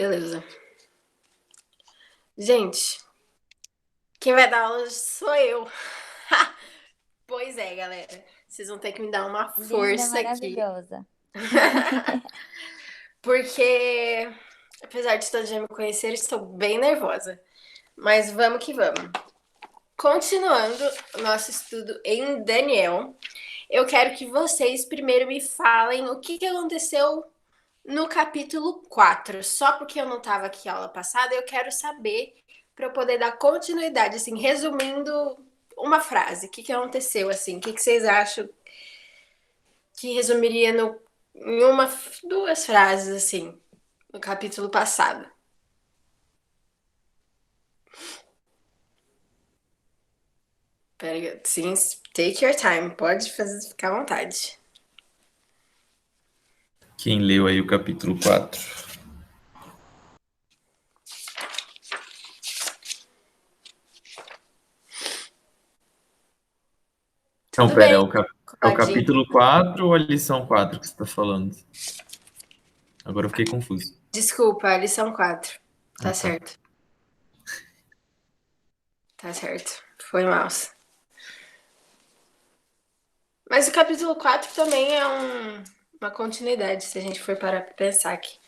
Beleza. Gente, quem vai dar aula sou eu. Pois é, galera. Vocês vão ter que me dar uma Linda, força aqui. maravilhosa. Porque, apesar de todos já me conhecerem, estou bem nervosa. Mas vamos que vamos. Continuando o nosso estudo em Daniel, eu quero que vocês primeiro me falem o que aconteceu no capítulo 4. Só porque eu não estava aqui aula passada, eu quero saber para eu poder dar continuidade, assim, resumindo uma frase. O que aconteceu, assim? O que vocês acham que resumiria em uma, duas frases, assim, no capítulo passado? Pera, sim, take your time. Pode fazer, ficar à vontade. Quem leu aí o capítulo 4? Não, Tudo pera, bem, é o coladinho. capítulo 4 ou a lição 4 que você está falando? Agora eu fiquei confuso. Desculpa, a lição 4. Ah, Tá tá. certo. Tá certo. Foi mal. Mas o capítulo 4 também é uma continuidade, se a gente for parar pra pensar aqui.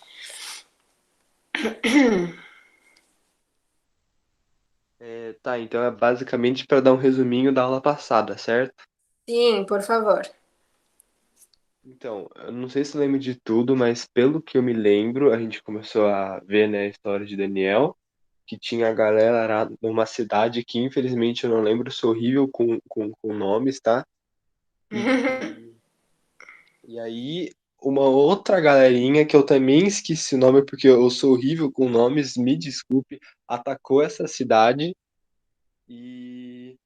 Tá, então é basicamente para dar um resuminho da aula passada, certo? Sim, por favor. Então, eu não sei se lembro de tudo, mas pelo que eu me lembro, a gente começou a ver, né, a história de Daniel, que tinha a galera lá numa cidade que infelizmente eu não lembro, sou horrível com nomes, tá? E, e aí, uma outra galerinha que eu também esqueci o nome porque eu sou horrível com nomes, me desculpe, atacou essa cidade e,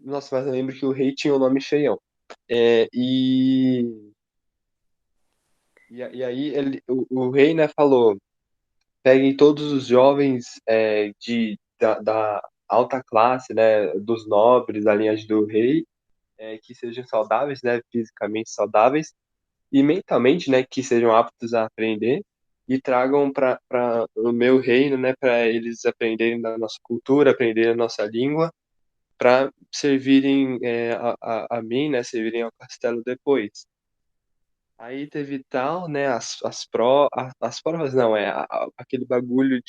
nossa, mas eu lembro que o rei tinha o nome feião. É, e aí o rei, né, falou, peguem todos os jovens da alta classe, né, dos nobres, da linhagem do rei, que sejam saudáveis, né, fisicamente saudáveis, e mentalmente, né, que sejam aptos a aprender, e tragam para o meu reino, né, para eles aprenderem da nossa cultura, aprenderem a nossa língua, para servirem a mim, né, servirem ao castelo depois. Aí teve tal, né, as provas não, aquele bagulho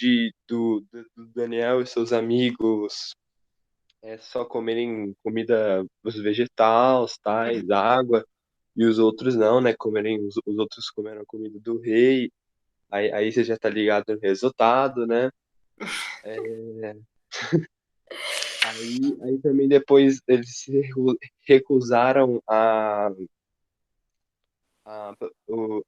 do Daniel e seus amigos só comerem comida, os vegetais, tais, água, e os outros não, né, os outros comeram a comida do rei, aí você já tá ligado no resultado, né, É, aí também depois eles se recusaram a,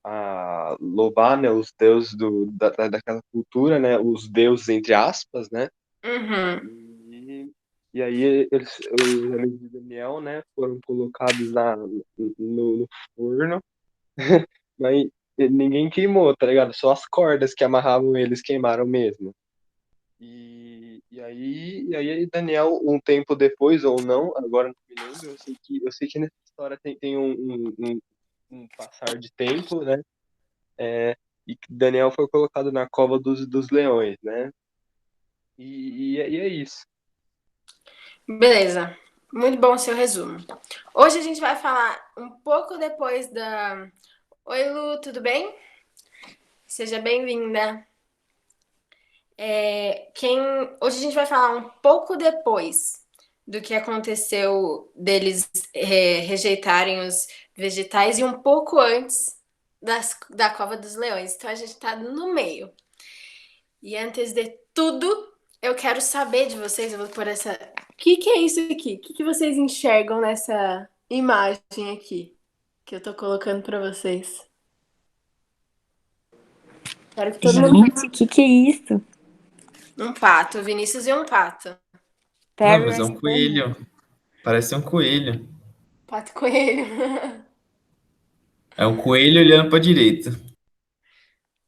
a louvar, né, os deuses daquela cultura, né, os deuses entre aspas, né, Uhum. e aí os amigos de Daniel, né, foram colocados no forno, mas ninguém queimou, tá ligado? Só as cordas que amarravam eles queimaram mesmo. E aí Daniel, um tempo depois ou não, agora não me lembro, eu sei que nessa história tem um passar de tempo, né? E que Daniel foi colocado na cova dos leões, né? E é isso. Beleza. Muito bom o seu resumo. Hoje a gente vai falar um pouco depois da. Oi, Lu, tudo bem? Seja bem-vinda. Hoje a gente vai falar um pouco depois do que aconteceu deles rejeitarem os vegetais e um pouco antes da Cova dos Leões. Então a gente tá no meio. E antes de tudo, eu quero saber de vocês, eu vou por essa. O que é isso aqui? O que vocês enxergam nessa imagem aqui que eu tô colocando pra vocês? Quero que todo mundo. Gente, que é isso? Um pato, o Vinícius e um pato. Não, mas é Paris um Bunny. coelho. Parece um coelho. Pato coelho. É um coelho olhando para direita.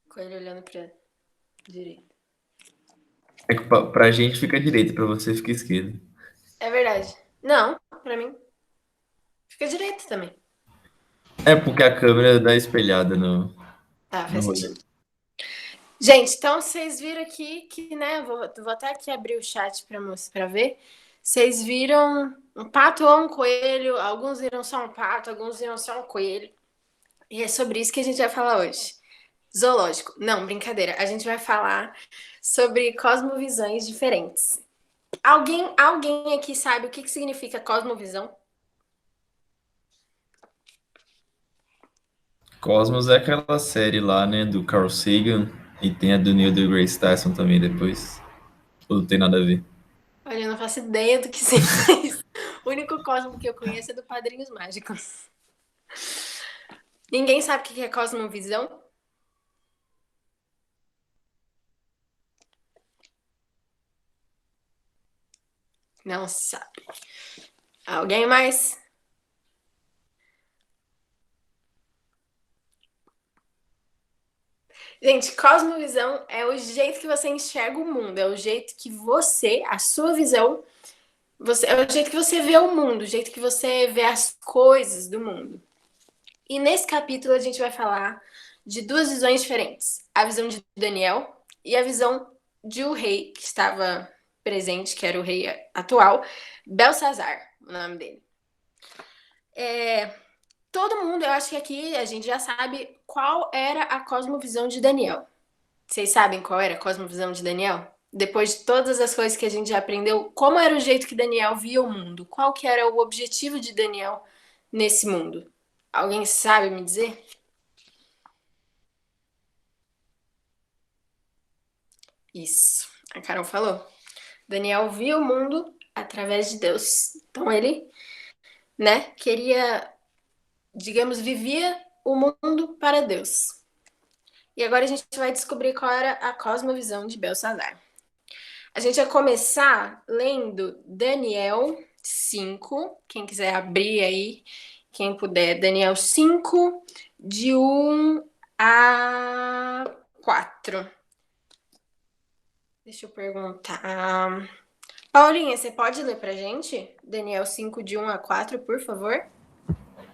Coelho olhando pra direita. É que pra gente fica direita, pra você fica esquerda. É verdade. Não, pra mim. Fica direito também. É porque a câmera dá espelhada no, Tá, no faz rolê. sentido. Gente, então vocês viram aqui que, né? Vou até aqui abrir o chat para ver. Vocês viram um pato ou um coelho? Alguns viram só um pato, alguns viram só um coelho. E é sobre isso que a gente vai falar hoje. Zoológico. Não, brincadeira. A gente vai falar sobre cosmovisões diferentes. Alguém aqui sabe o que significa cosmovisão? Cosmos é aquela série lá, né, do Carl Sagan, e tem a do Neil deGrasse Tyson também depois. Ou não tem nada a ver. Olha, eu não faço ideia do que seja isso. O único cosmo que eu conheço é do Padrinhos Mágicos. Ninguém sabe o que é cosmovisão? Não sabe. Alguém mais? Gente, cosmovisão é o jeito que você enxerga o mundo, é o jeito que você, a sua visão, é o jeito que você vê o mundo, o jeito que você vê as coisas do mundo. E nesse capítulo a gente vai falar de duas visões diferentes: a visão de Daniel e a visão de o rei que estava presente, que era o rei atual, Belsazar, o nome dele. Todo mundo, eu acho que aqui a gente já sabe qual era a cosmovisão de Daniel. Vocês sabem qual era a cosmovisão de Daniel? Depois de todas as coisas que a gente já aprendeu, como era o jeito que Daniel via o mundo? Qual que era o objetivo de Daniel nesse mundo? Alguém sabe me dizer? Isso, a Carol falou. Daniel via o mundo através de Deus. Então ele, né, queria, digamos, vivia o mundo para Deus. E agora a gente vai descobrir qual era a cosmovisão de Belsazar. A gente vai começar lendo Daniel 5. Quem quiser abrir aí, quem puder, Daniel 5, de 1 a 4. Deixa eu perguntar. Paulinha, você pode ler pra gente? Daniel 5, de 1 a 4, por favor?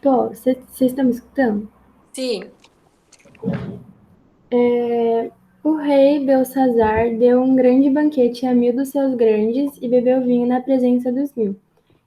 Tô, vocês estão me escutando? Sim. O rei Belsazar deu um grande banquete a 1000 dos seus grandes e bebeu vinho na presença dos 1000.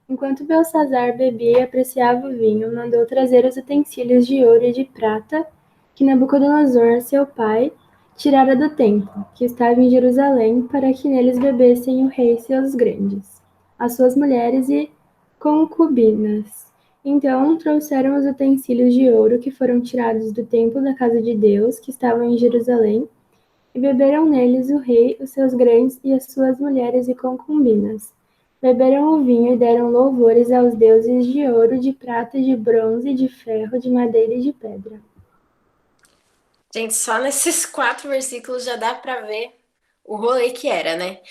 Enquanto Belsazar bebia e apreciava o vinho, mandou trazer os utensílios de ouro e de prata que Nabucodonosor, seu pai, tirara do templo, que estava em Jerusalém, para que neles bebessem o rei e seus grandes, as suas mulheres e concubinas. Então trouxeram os utensílios de ouro que foram tirados do templo da casa de Deus, que estavam em Jerusalém, e beberam neles o rei, os seus grandes e as suas mulheres e concubinas. Beberam o vinho e deram louvores aos deuses de ouro, de prata, de bronze, de ferro, de madeira e de pedra. Gente, só nesses 4 versículos já dá para ver o rolê que era, né?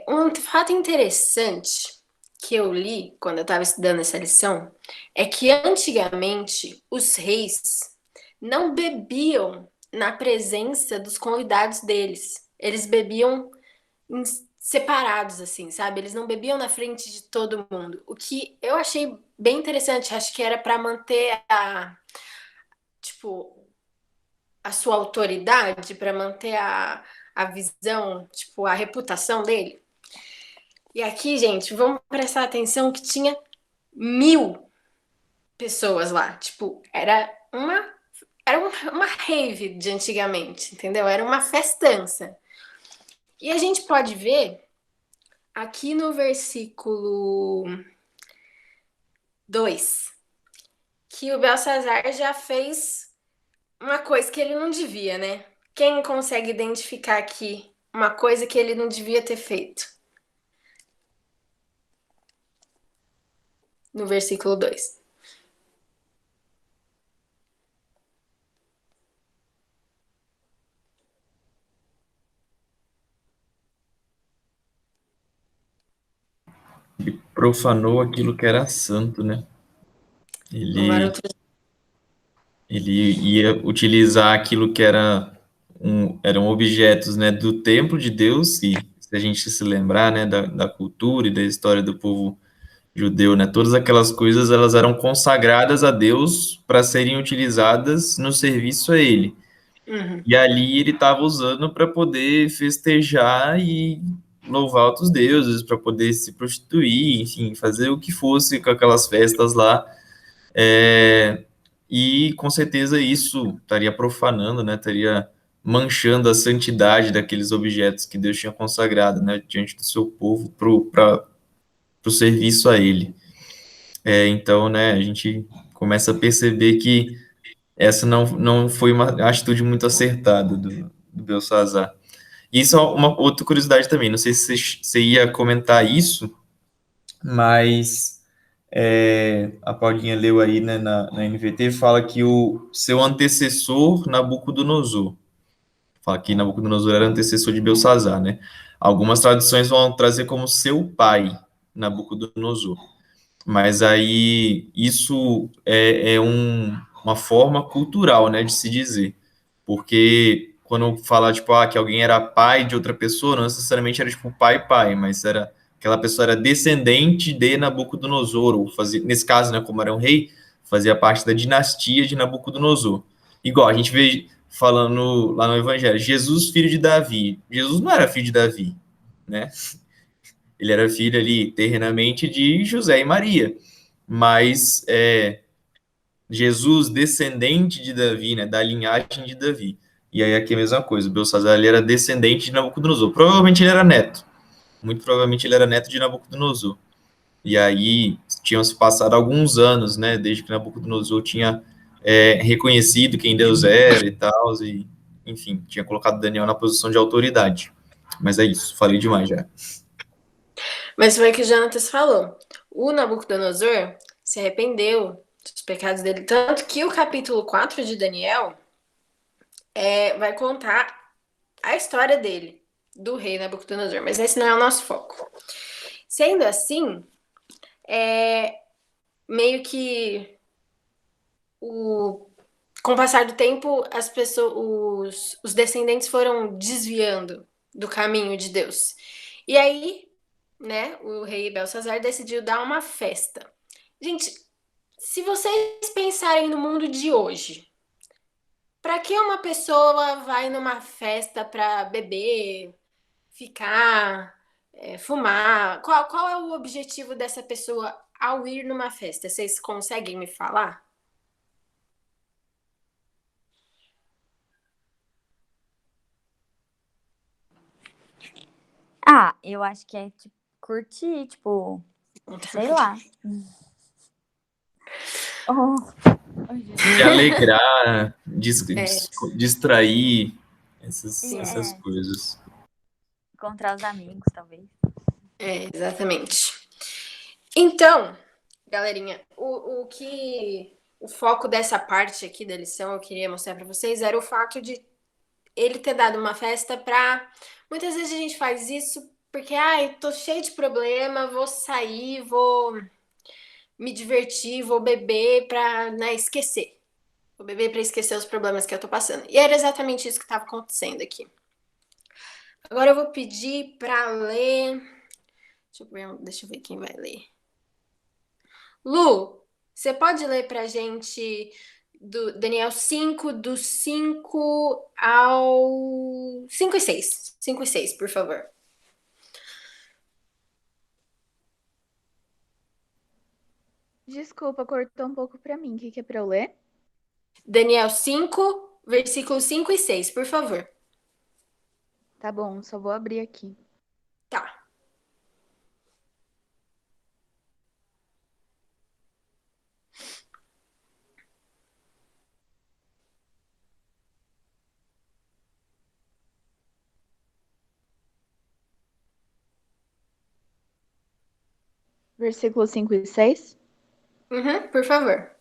Um fato interessante que eu li quando eu estava estudando essa lição é que antigamente os reis não bebiam na presença dos convidados deles. Eles bebiam separados, assim, sabe? Eles não bebiam na frente de todo mundo. O que eu achei bem interessante, acho que era para manter tipo, a sua autoridade, para manter a visão, tipo, a reputação dele. E aqui, gente, vamos prestar atenção que tinha 1000 pessoas lá. Tipo, era uma rave de antigamente, entendeu? Era uma festança. E a gente pode ver aqui no versículo 2 que o Belsazar já fez uma coisa que ele não devia, né? Quem consegue identificar aqui uma coisa que ele não devia ter feito? No versículo 2. Ele profanou aquilo que era santo, né? Louvar Ele, outro. ele ia utilizar aquilo que eram objetos, né, do templo de Deus, e se a gente se lembrar, né, da cultura e da história do povo judeu, né, todas aquelas coisas elas eram consagradas a Deus para serem utilizadas no serviço a Ele. Uhum. E ali ele estava usando para poder festejar e louvar outros deuses, para poder se prostituir, enfim, fazer o que fosse com aquelas festas lá. E com certeza isso estaria profanando, né? Estaria manchando a santidade daqueles objetos que Deus tinha consagrado, né? Diante do seu povo para o serviço a Ele. Então, né? A gente começa a perceber que essa não foi uma atitude muito acertada do Belsazar. E isso é uma outra curiosidade também. Não sei se você ia comentar isso, mas a Paulinha leu aí, né, na NVT, fala que o seu antecessor, Nabucodonosor, fala que Nabucodonosor era antecessor de Belsazar, né? Algumas traduções vão trazer como seu pai, Nabucodonosor. Mas aí isso é uma forma cultural, né, de se dizer. Porque quando falar, tipo, que alguém era pai de outra pessoa, não necessariamente era, tipo, pai, mas era aquela pessoa era descendente de Nabucodonosor, ou fazia, nesse caso, né, como era um rei, fazia parte da dinastia de Nabucodonosor. Igual, a gente vê falando lá no Evangelho, Jesus, filho de Davi. Jesus não era filho de Davi, né? Ele era filho ali, terrenamente, de José e Maria. Mas Jesus, descendente de Davi, né, da linhagem de Davi. E aí aqui é a mesma coisa, o Belsazar ele era descendente de Nabucodonosor. Provavelmente ele era neto. Muito provavelmente ele era neto de Nabucodonosor. E aí tinham se passado alguns anos, né, desde que Nabucodonosor tinha reconhecido quem Deus era e tal, e enfim, tinha colocado Daniel na posição de autoridade. Mas é isso, falei demais já. Mas foi o que o Jonatas falou. O Nabucodonosor se arrependeu dos pecados dele, tanto que o capítulo 4 de Daniel vai contar a história dele, do rei Nabucodonosor, mas esse não é o nosso foco. Sendo assim, meio que com o passar do tempo, as pessoas, os descendentes foram desviando do caminho de Deus. E aí, né, o rei Belsazar decidiu dar uma festa. Gente, se vocês pensarem no mundo de hoje, para que uma pessoa vai numa festa para beber, ficar, fumar? Qual é o objetivo dessa pessoa ao ir numa festa? Vocês conseguem me falar? Ah, eu acho que é tipo, curtir, tipo, sei lá. Oh. Se alegrar, distrair, essas coisas. Encontrar os amigos, talvez. Exatamente. Então, galerinha, o foco dessa parte aqui da lição eu queria mostrar para vocês era o fato de ele ter dado uma festa para muitas vezes a gente faz isso porque tô cheio de problema, vou sair, vou me divertir, vou beber para, né, esquecer. Vou beber para esquecer os problemas que eu tô passando. E era exatamente isso que estava acontecendo aqui. Agora eu vou pedir para ler. Deixa eu ver quem vai ler. Lu, você pode ler pra gente do Daniel 5, do 5 ao 5 e 6. 5 e 6, por favor. Desculpa, cortou um pouco pra mim. O que é pra eu ler? Daniel 5, versículos 5 e 6, por favor. Tá bom, só vou abrir aqui. Tá. Versículos 5 e 6. Por favor.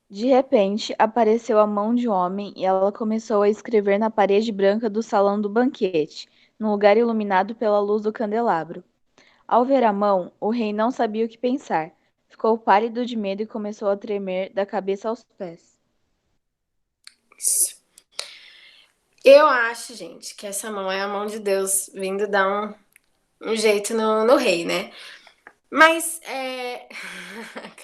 De repente, apareceu a mão de um homem e ela começou a escrever na parede branca do salão do banquete, num lugar iluminado pela luz do candelabro. Ao ver a mão, o rei não sabia o que pensar. Ficou pálido de medo e começou a tremer da cabeça aos pés. Isso. Eu acho, gente, que essa mão é a mão de Deus vindo dar um jeito no rei, né? Mas,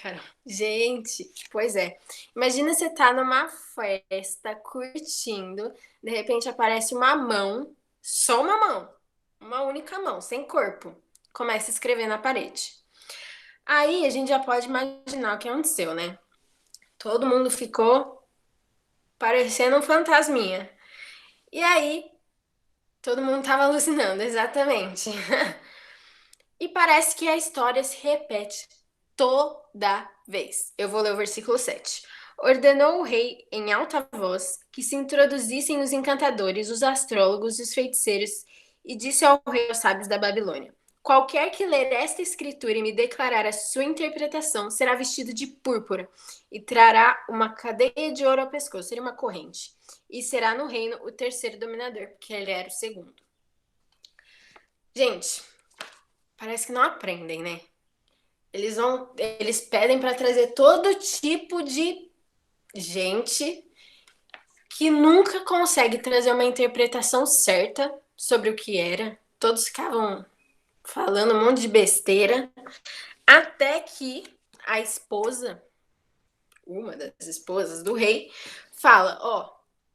cara, gente, pois é. Imagina você tá numa festa, curtindo, de repente aparece uma mão, só uma mão, uma única mão, sem corpo. Começa a escrever na parede. Aí a gente já pode imaginar o que aconteceu, né? Todo mundo ficou parecendo um fantasminha. E aí, todo mundo tava alucinando, exatamente. E parece que a história se repete toda vez. Eu vou ler o versículo 7. Ordenou o rei em alta voz que se introduzissem os encantadores, os astrólogos e os feiticeiros, e disse ao rei aos sábios da Babilônia: Qualquer que ler esta escritura e me declarar a sua interpretação será vestido de púrpura e trará uma cadeia de ouro ao pescoço, seria uma corrente, e será no reino o terceiro dominador, porque ele era o segundo. Gente, parece que não aprendem, né? Eles pedem para trazer todo tipo de gente que nunca consegue trazer uma interpretação certa sobre o que era. Todos ficavam falando um monte de besteira, até que a esposa, uma das esposas do rei, fala, ó,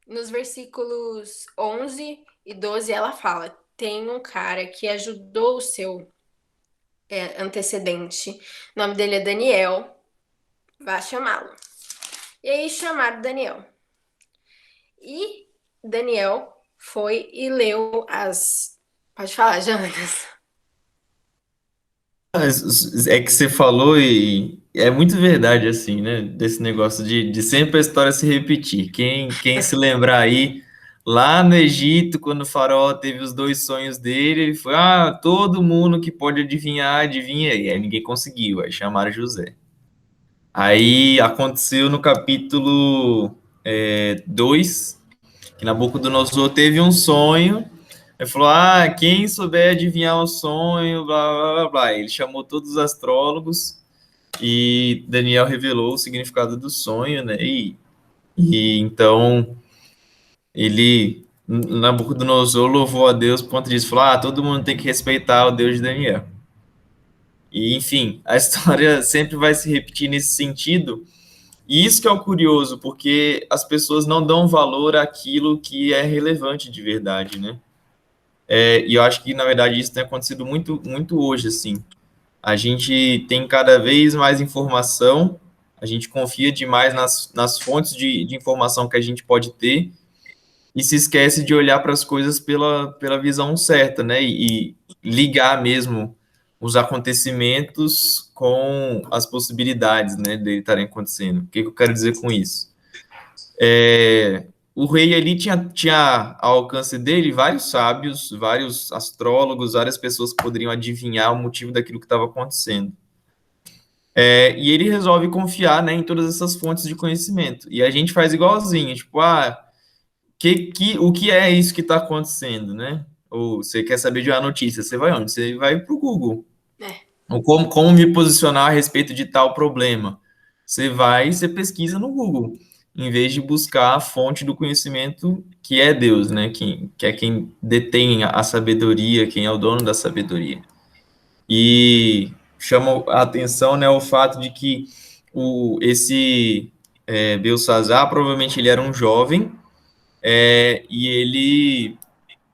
nos versículos 11 e 12 ela fala, tem um cara que ajudou o seu antecedente, o nome dele é Daniel, vá chamá-lo. E aí chamaram Daniel. E Daniel foi e leu as... Pode falar, Jonas. É que você falou e é muito verdade, assim, né? Desse negócio de sempre a história se repetir. Quem se lembrar aí, lá no Egito, quando o faraó teve os dois sonhos dele, ele foi, todo mundo que pode adivinhar, adivinha. E aí ninguém conseguiu, aí chamaram José. Aí aconteceu no capítulo 2, que Nabucodonosor teve um sonho. Ele falou, quem souber adivinhar o sonho, blá, blá, blá, blá. Ele chamou todos os astrólogos e Daniel revelou o significado do sonho, né? E então, Nabucodonosor louvou a Deus por conta disso. Falou, todo mundo tem que respeitar o Deus de Daniel. E, enfim, a história sempre vai se repetir nesse sentido. E isso que é o curioso, porque as pessoas não dão valor àquilo que é relevante de verdade, né? E eu acho que, na verdade, isso tem acontecido muito, muito hoje, assim. A gente tem cada vez mais informação, a gente confia demais nas fontes de informação que a gente pode ter e se esquece de olhar para as coisas pela visão certa, né? E ligar mesmo os acontecimentos com as possibilidades, né, de estarem acontecendo. O que eu quero dizer com isso? O rei ali tinha ao alcance dele vários sábios, vários astrólogos, várias pessoas que poderiam adivinhar o motivo daquilo que estava acontecendo. E ele resolve confiar, né, em todas essas fontes de conhecimento. E a gente faz igualzinho, tipo, o que é isso que está acontecendo, né? Ou você quer saber de uma notícia, você vai onde? Você vai para o Google. Ou como me posicionar a respeito de tal problema. Você vai e você pesquisa no Google, em vez de buscar a fonte do conhecimento que é Deus, né? Que é quem detém a sabedoria, quem é o dono da sabedoria. E chama a atenção, né, o fato de que esse Belsazar, provavelmente ele era um jovem, e ele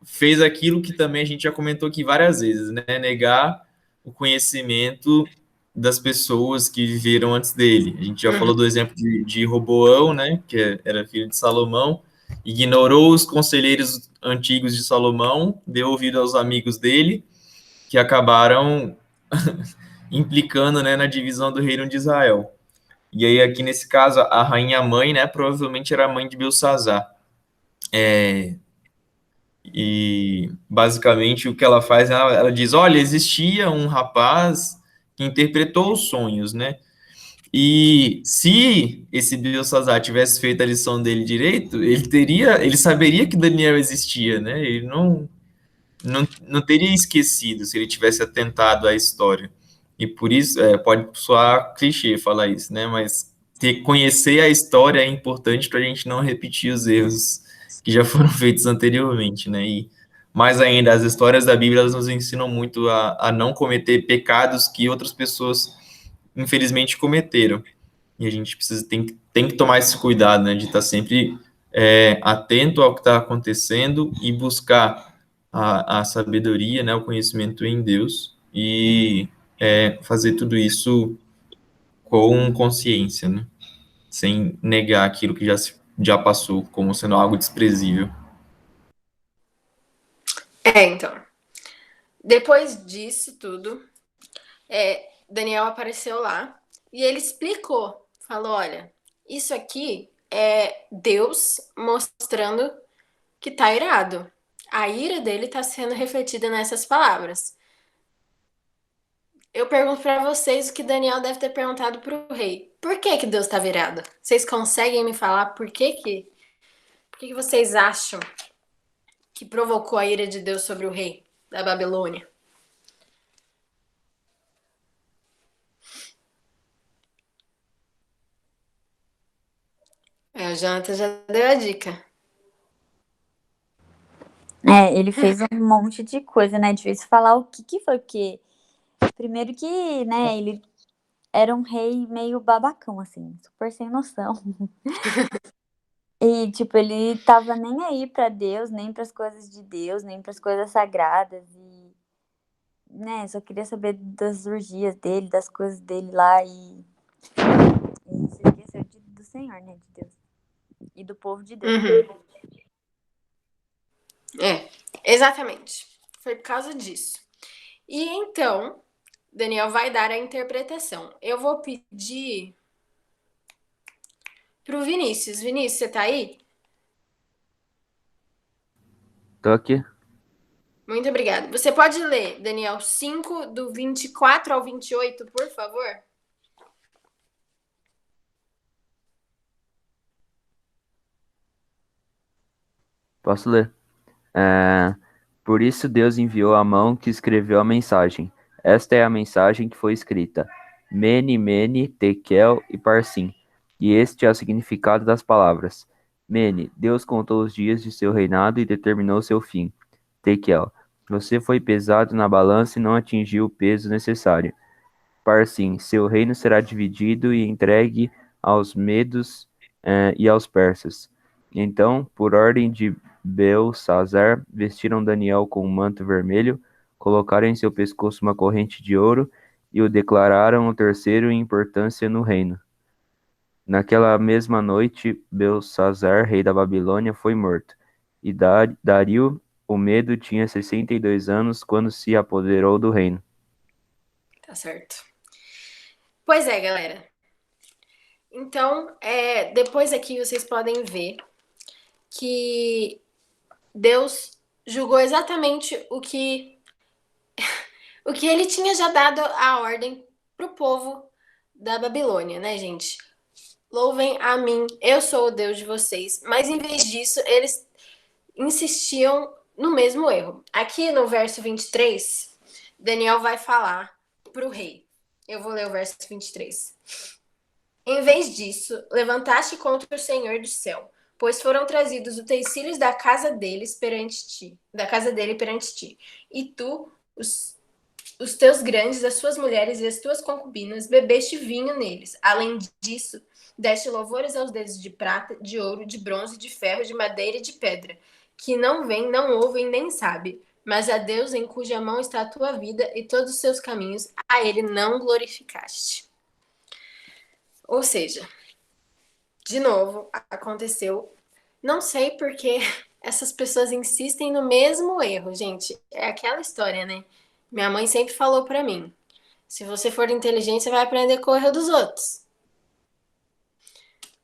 fez aquilo que também a gente já comentou aqui várias vezes, né? Negar o conhecimento das pessoas que viveram antes dele. A gente já falou do exemplo de Roboão, né? Que era filho de Salomão, ignorou os conselheiros antigos de Salomão, deu ouvido aos amigos dele, que acabaram implicando, né, na divisão do reino de Israel. E aí, aqui nesse caso, a rainha mãe, né, provavelmente era a mãe de Belsazar. E basicamente o que ela faz, ela diz, olha, existia um rapaz que interpretou os sonhos, né? E se esse Belsazar tivesse feito a lição dele direito, ele saberia que Daniel existia, né? Ele não teria esquecido se ele tivesse atentado à história. E por isso, pode soar clichê falar isso, né? Mas conhecer a história é importante para a gente não repetir os erros que já foram feitos anteriormente, né? E mais ainda, as histórias da Bíblia elas nos ensinam muito a não cometer pecados que outras pessoas, infelizmente, cometeram. E a gente tem que tomar esse cuidado, né, de estar sempre atento ao que está acontecendo e buscar a sabedoria, né, o conhecimento em Deus e fazer tudo isso com consciência, né, sem negar aquilo que já passou como sendo algo desprezível. Então. Depois disso tudo, Daniel apareceu lá e ele explicou. Falou, olha, isso aqui é Deus mostrando que tá irado. A ira dele tá sendo refletida nessas palavras. Eu pergunto pra vocês o que Daniel deve ter perguntado pro rei. Por que que Deus tá virado? Vocês conseguem me falar por que vocês acham que provocou a ira de Deus sobre o rei da Babilônia? O Jonathan já deu a dica. Ele fez um monte de coisa, né? Difícil falar o que foi, porque primeiro que, né, ele era um rei meio babacão, assim, super sem noção. E, tipo, ele tava nem aí pra Deus, nem pras coisas de Deus, nem pras coisas sagradas. E, né, só queria saber das orgias dele, das coisas dele lá. E se esqueceu do Senhor, né, de Deus. E do povo de Deus. Uhum. Exatamente. Foi por causa disso. E então, Daniel vai dar a interpretação. Eu vou pedir pro Vinícius. Vinícius, você tá aí? Tô aqui. Muito obrigada. Você pode ler Daniel 5, do 24 ao 28, por favor? Posso ler? Por isso Deus enviou a mão que escreveu a mensagem. Esta é a mensagem que foi escrita: Mene, Mene, Tekel e Parsim. E este é o significado das palavras. Mene, Deus contou os dias de seu reinado e determinou seu fim. Tekel, você foi pesado na balança e não atingiu o peso necessário. Parsim, seu reino será dividido e entregue aos medos e aos persas. Então, por ordem de Belsazar, vestiram Daniel com um manto vermelho, colocaram em seu pescoço uma corrente de ouro e o declararam o terceiro em importância no reino. Naquela mesma noite, Belsazar, rei da Babilônia, foi morto, e Dario, o medo, tinha 62 anos quando se apoderou do reino. Tá certo. Pois é, galera. Então, depois aqui vocês podem ver que Deus julgou exatamente o que ele tinha já dado a ordem pro povo da Babilônia, né, gente? Louvem a mim, eu sou o Deus de vocês. Mas em vez disso, eles insistiam no mesmo erro. Aqui no verso 23, Daniel vai falar pro rei. Eu vou ler o verso 23. Em vez disso, levantaste contra o Senhor do céu, pois foram trazidos utensílios da casa dele perante ti. E tu, os teus grandes, as suas mulheres e as tuas concubinas, bebeste vinho neles. Além disso, deste louvores aos deuses de prata, de ouro, de bronze, de ferro, de madeira e de pedra, que não vêm, não ouvem, nem sabem, mas a Deus em cuja mão está a tua vida e todos os seus caminhos, a ele não glorificaste. Ou seja, de novo, aconteceu. Não sei porque essas pessoas insistem no mesmo erro, gente. É aquela história, né? Minha mãe sempre falou pra mim: se você for inteligente, você vai aprender com o erro dos outros.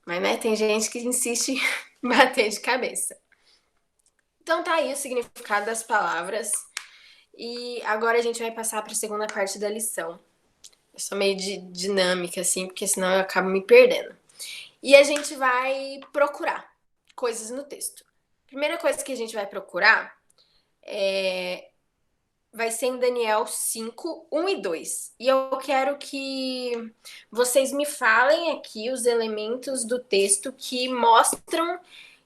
Mas, né, tem gente que insiste em bater de cabeça. Então tá aí o significado das palavras. E agora a gente vai passar para a segunda parte da lição. Eu sou meio dinâmica, assim, porque senão eu acabo me perdendo. E a gente vai procurar coisas no texto. Primeira coisa que a gente vai procurar vai ser em Daniel 5, 1 e 2. E eu quero que vocês me falem aqui os elementos do texto que mostram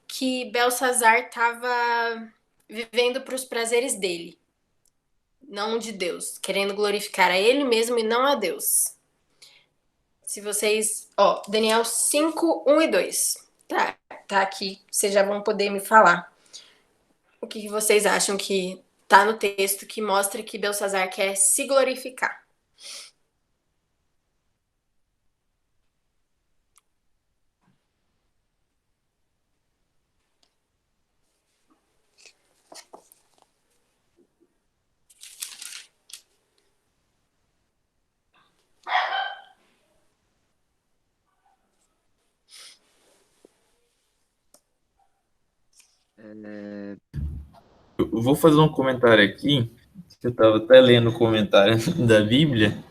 que Belsazar estava vivendo para os prazeres dele, não de Deus, querendo glorificar a ele mesmo e não a Deus. Se vocês, Daniel 5, 1 e 2. Tá aqui, vocês já vão poder me falar o que vocês acham que tá no texto que mostra que Belsazar quer se glorificar. Eu vou fazer um comentário aqui, que eu estava até lendo o comentário da Bíblia,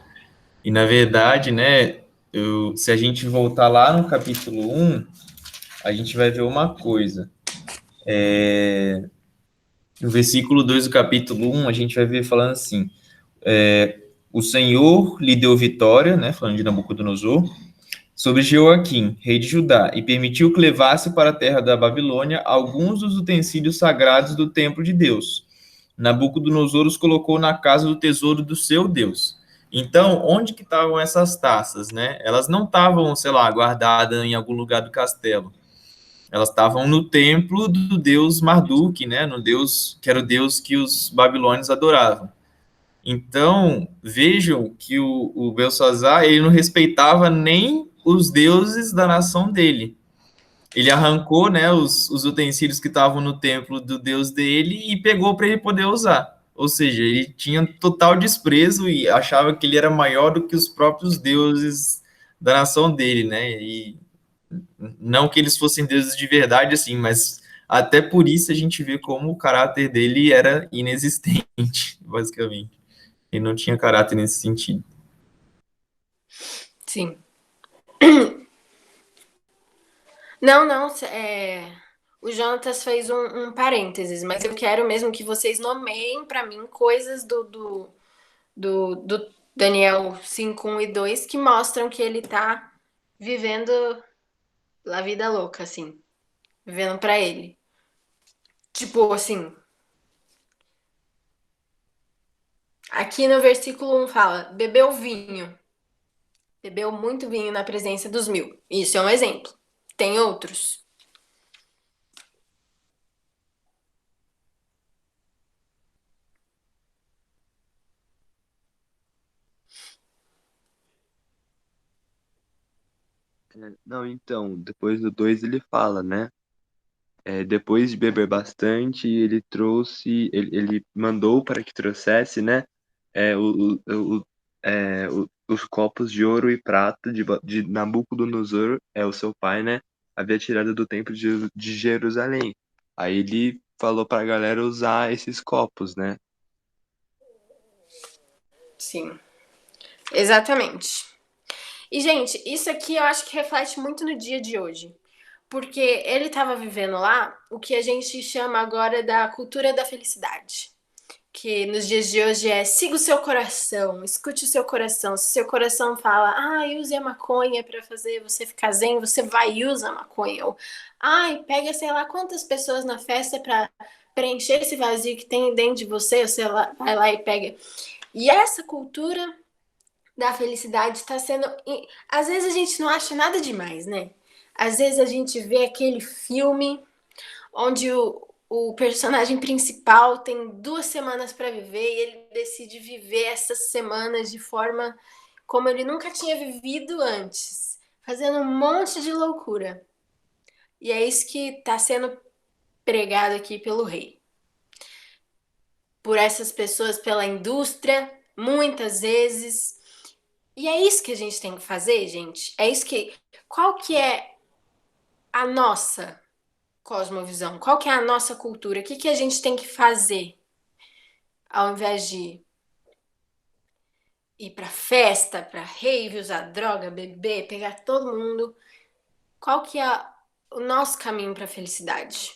e na verdade, né, se a gente voltar lá no capítulo 1, a gente vai ver uma coisa. No versículo 2 do capítulo 1, a gente vai ver falando assim, o Senhor lhe deu vitória, né, falando de Nabucodonosor, sobre Jeoaquim, rei de Judá, e permitiu que levasse para a terra da Babilônia alguns dos utensílios sagrados do templo de Deus. Nabucodonosor os colocou na casa do tesouro do seu Deus. Então, onde que estavam essas taças, né? Elas não estavam, sei lá, guardadas em algum lugar do castelo. Elas estavam no templo do deus Marduk, né? No deus que era o deus que os babilônios adoravam. Então, vejam que o Belsazar, ele não respeitava nem os deuses da nação dele. Ele arrancou, né, os utensílios que estavam no templo do deus dele e pegou para ele poder usar. Ou seja, ele tinha total desprezo e achava que ele era maior do que os próprios deuses da nação dele, né? E não que eles fossem deuses de verdade, assim, mas até por isso a gente vê como o caráter dele era inexistente, basicamente. Ele não tinha caráter nesse sentido. Sim. Não, o Jonatas fez um parênteses, mas eu quero mesmo que vocês nomeiem para mim coisas do Daniel 5, 1 e 2 que mostram que ele tá vivendo a vida louca, assim, vivendo para ele. Tipo, assim, aqui no versículo 1 fala, bebeu vinho. Bebeu muito vinho na presença dos 1000. Isso é um exemplo. Tem outros. Não, então, depois do 2 ele fala, né? Depois de beber bastante, ele mandou para que trouxesse, né? Os copos de ouro e prata de Nabucodonosor, o seu pai, né? Havia tirado do templo de Jerusalém. Aí ele falou para a galera usar esses copos, né? Sim, exatamente. E, gente, isso aqui eu acho que reflete muito no dia de hoje. Porque ele estava vivendo lá o que a gente chama agora da cultura da felicidade. Que nos dias de hoje é siga o seu coração, escute o seu coração. Se seu coração fala, use a maconha para fazer você ficar zen, você vai e usa a maconha. Ou, pega sei lá quantas pessoas na festa para preencher esse vazio que tem dentro de você, você vai lá e pega. E essa cultura da felicidade está sendo. Às vezes a gente não acha nada demais, né? Às vezes a gente vê aquele filme onde o personagem principal tem 2 semanas para viver e ele decide viver essas semanas de forma como ele nunca tinha vivido antes, fazendo um monte de loucura. E é isso que está sendo pregado aqui pelo rei. Por essas pessoas, pela indústria, muitas vezes. E é isso que a gente tem que fazer, gente. É isso que. Qual que é a nossa cosmovisão? Qual que é a nossa cultura? O que a gente tem que fazer ao invés de ir pra festa, pra rave, usar droga, beber, pegar todo mundo? Qual que é o nosso caminho pra felicidade?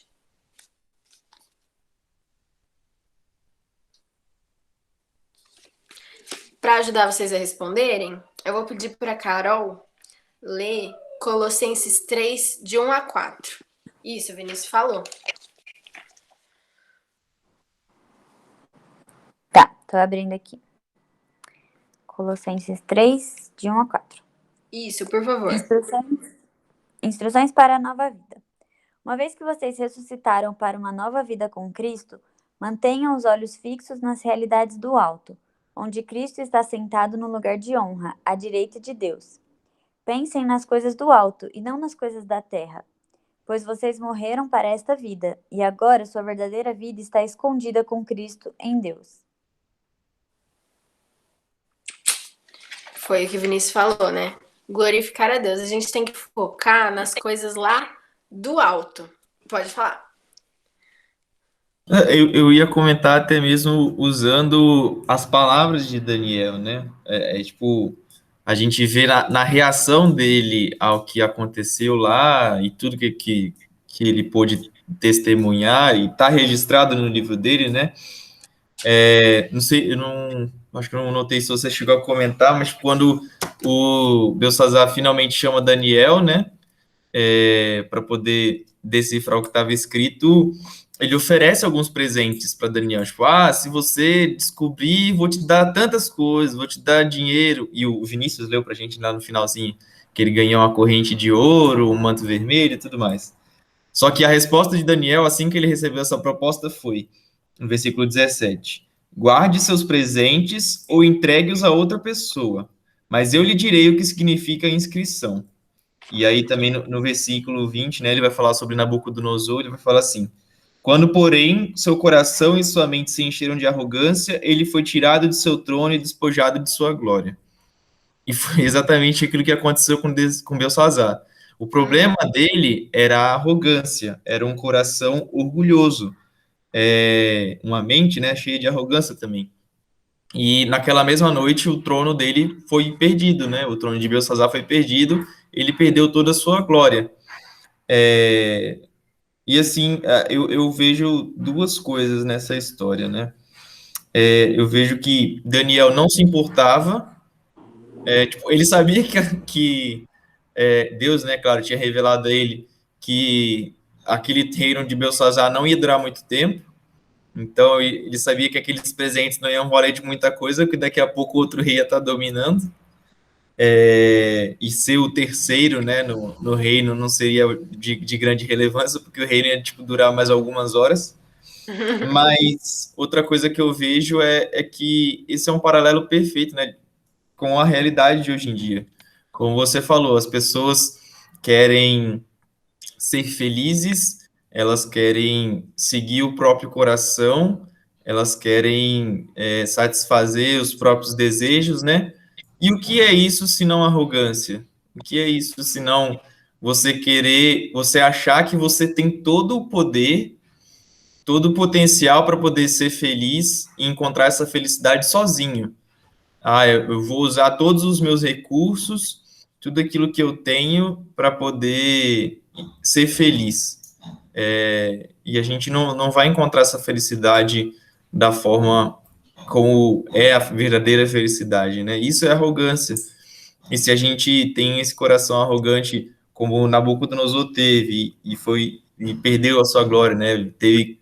Para ajudar vocês a responderem, eu vou pedir para Carol ler Colossenses 3, de 1 a 4. Isso, o Vinícius falou. Tô abrindo aqui. Colossenses 3, de 1 a 4. Isso, por favor. Instruções para a nova vida. Uma vez que vocês ressuscitaram para uma nova vida com Cristo, mantenham os olhos fixos nas realidades do alto, onde Cristo está sentado no lugar de honra, à direita de Deus. Pensem nas coisas do alto e não nas coisas da terra, pois vocês morreram para esta vida, e agora sua verdadeira vida está escondida com Cristo em Deus. Foi o que o Vinícius falou, né? Glorificar a Deus. A gente tem que focar nas coisas lá do alto. Pode falar. Eu ia comentar até mesmo usando as palavras de Daniel, né? Tipo, a gente vê na reação dele ao que aconteceu lá e tudo que ele pôde testemunhar e tá registrado no livro dele, né? Não sei, acho que eu não notei se você chegou a comentar, mas quando o Belsazar finalmente chama Daniel, né? Para poder decifrar o que estava escrito, ele oferece alguns presentes para Daniel, tipo, se você descobrir, vou te dar tantas coisas, vou te dar dinheiro, e o Vinícius leu para a gente lá no finalzinho, que ele ganhou uma corrente de ouro, um manto vermelho e tudo mais. Só que a resposta de Daniel, assim que ele recebeu essa proposta, foi, no versículo 17, guarde seus presentes ou entregue-os a outra pessoa, mas eu lhe direi o que significa a inscrição. E aí também no versículo 20, né, ele vai falar sobre Nabucodonosor, ele vai falar assim, quando, porém, seu coração e sua mente se encheram de arrogância, ele foi tirado de seu trono e despojado de sua glória. E foi exatamente aquilo que aconteceu com Belsazar. O problema dele era a arrogância, era um coração orgulhoso, uma mente, né, cheia de arrogância também. E naquela mesma noite o trono dele foi perdido, né? O trono de Belsazar foi perdido, ele perdeu toda a sua glória. E assim, eu vejo duas coisas nessa história, né? Eu vejo que Daniel não se importava, tipo, ele sabia que Deus, né, claro, tinha revelado a ele que aquele reino de Belsazar não ia durar muito tempo, então ele sabia que aqueles presentes não iam valer de muita coisa, que daqui a pouco outro rei ia estar dominando, e ser o terceiro, né, no reino não seria de grande relevância, porque o reino ia, tipo, durar mais algumas horas. Mas outra coisa que eu vejo é que esse é um paralelo perfeito, né, com a realidade de hoje em dia. Como você falou, as pessoas querem ser felizes, elas querem seguir o próprio coração, elas querem satisfazer os próprios desejos, né? E o que é isso se não arrogância? O que é isso se não você achar que você tem todo o poder, todo o potencial para poder ser feliz e encontrar essa felicidade sozinho? Eu vou usar todos os meus recursos, tudo aquilo que eu tenho para poder ser feliz. E a gente não vai encontrar essa felicidade da forma como é a verdadeira felicidade, né? Isso é arrogância. E se a gente tem esse coração arrogante, como Nabucodonosor teve, e perdeu a sua glória, né?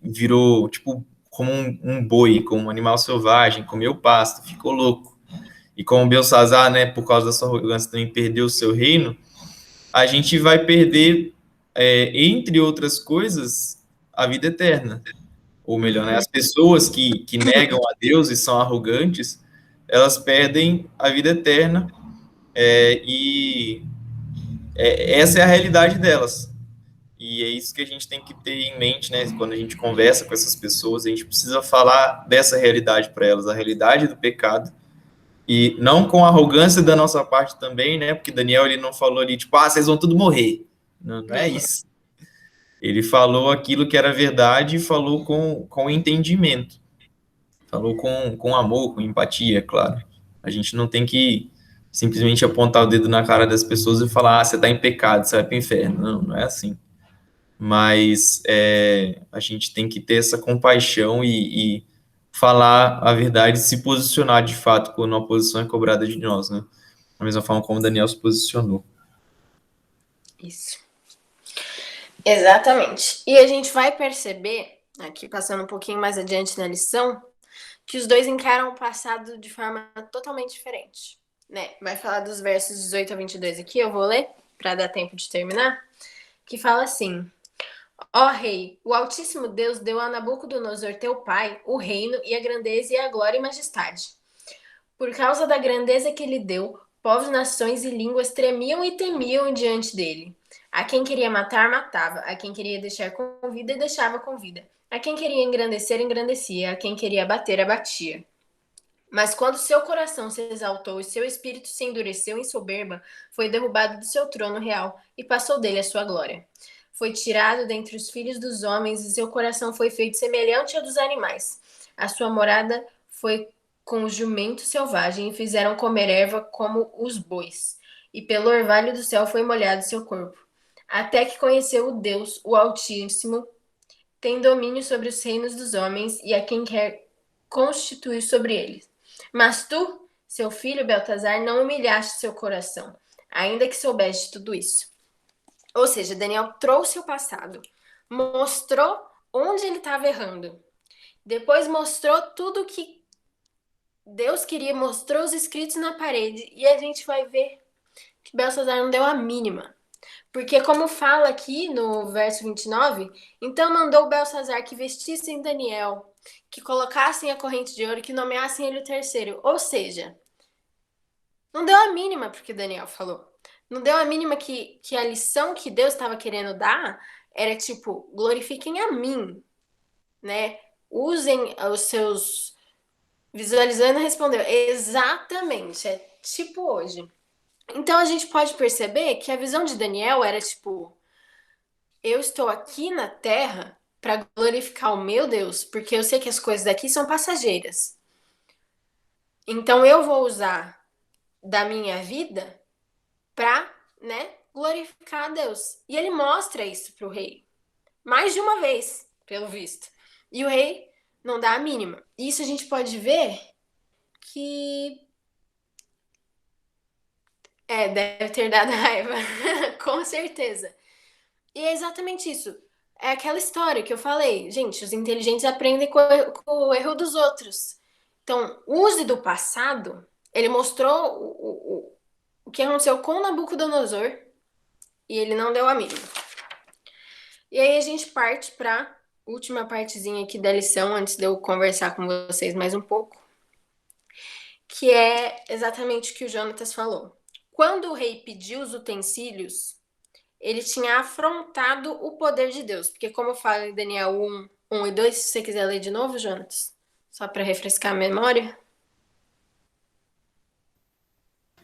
Virou tipo como um boi, como um animal selvagem, comeu pasto, ficou louco. E como Belsazar, né, por causa da sua arrogância, também perdeu o seu reino, a gente vai perder, entre outras coisas, a vida eterna. Ou melhor, né, as pessoas que negam a Deus e são arrogantes, elas perdem a vida eterna, e essa é a realidade delas. E é isso que a gente tem que ter em mente, né, quando a gente conversa com essas pessoas, a gente precisa falar dessa realidade para elas, a realidade do pecado, e não com arrogância da nossa parte também, né? Porque Daniel, ele não falou ali, tipo, vocês vão tudo morrer. Não é isso. Ele falou aquilo que era verdade e falou com entendimento. Falou com amor, com empatia, claro. A gente não tem que simplesmente apontar o dedo na cara das pessoas e falar, você está em pecado, você vai para o inferno. Não é assim. Mas a gente tem que ter essa compaixão e falar a verdade, se posicionar de fato quando uma posição é cobrada de nós, né? Da mesma forma como Daniel se posicionou. Isso. Exatamente. E a gente vai perceber, aqui passando um pouquinho mais adiante na lição, que os dois encaram o passado de forma totalmente diferente, né? Vai falar dos versos 18 a 22 aqui, eu vou ler para dar tempo de terminar, que fala assim: Ó rei, o Altíssimo Deus deu a Nabucodonosor teu pai o reino e a grandeza e a glória e majestade. Por causa da grandeza que ele deu, povos, nações e línguas tremiam e temiam diante dele. A quem queria matar, matava. A quem queria deixar com vida, deixava com vida. A quem queria engrandecer, engrandecia. A quem queria abater, abatia. Mas quando seu coração se exaltou e seu espírito se endureceu em soberba, foi derrubado do seu trono real e passou dele a sua glória. Foi tirado dentre os filhos dos homens e seu coração foi feito semelhante ao dos animais. A sua morada foi com o jumento selvagem e fizeram comer erva como os bois. E pelo orvalho do céu foi molhado seu corpo. Até que conheceu o Deus, o Altíssimo, tem domínio sobre os reinos dos homens e a quem quer constituir sobre eles. Mas tu, seu filho Beltazar, não humilhaste seu coração, ainda que soubeste tudo isso. Ou seja, Daniel trouxe o passado, mostrou onde ele estava errando, depois mostrou tudo que Deus queria, mostrou os escritos na parede, e a gente vai ver que Belsazar não deu a mínima. Porque, como fala aqui no verso 29, então mandou Belsazar que vestissem Daniel, que colocassem a corrente de ouro, que nomeassem ele o terceiro. Ou seja, não deu a mínima porque Daniel falou. Não deu a mínima que a lição que Deus estava querendo dar era tipo, glorifiquem a mim, né? Usem os seus... Visualizando respondeu, exatamente, é tipo hoje. Então a gente pode perceber que a visão de Daniel era tipo, eu estou aqui na terra para glorificar o meu Deus, porque eu sei que as coisas daqui são passageiras. Então eu vou usar da minha vida para, né, glorificar a Deus. E ele mostra isso pro rei. Mais de uma vez, pelo visto. E o rei não dá a mínima. E isso a gente pode ver que deve ter dado raiva. Com certeza. E é exatamente isso. É aquela história que eu falei. Gente, os inteligentes aprendem com o erro dos outros. Então, use do passado. Ele mostrou o que aconteceu com Nabucodonosor e ele não deu a mínima. E aí a gente parte para última partezinha aqui da lição, antes de eu conversar com vocês mais um pouco, que é exatamente o que o Jonatas falou. Quando o rei pediu os utensílios, ele tinha afrontado o poder de Deus. Porque como fala em Daniel 1 e 2, se você quiser ler de novo, Jonatas, só para refrescar a memória.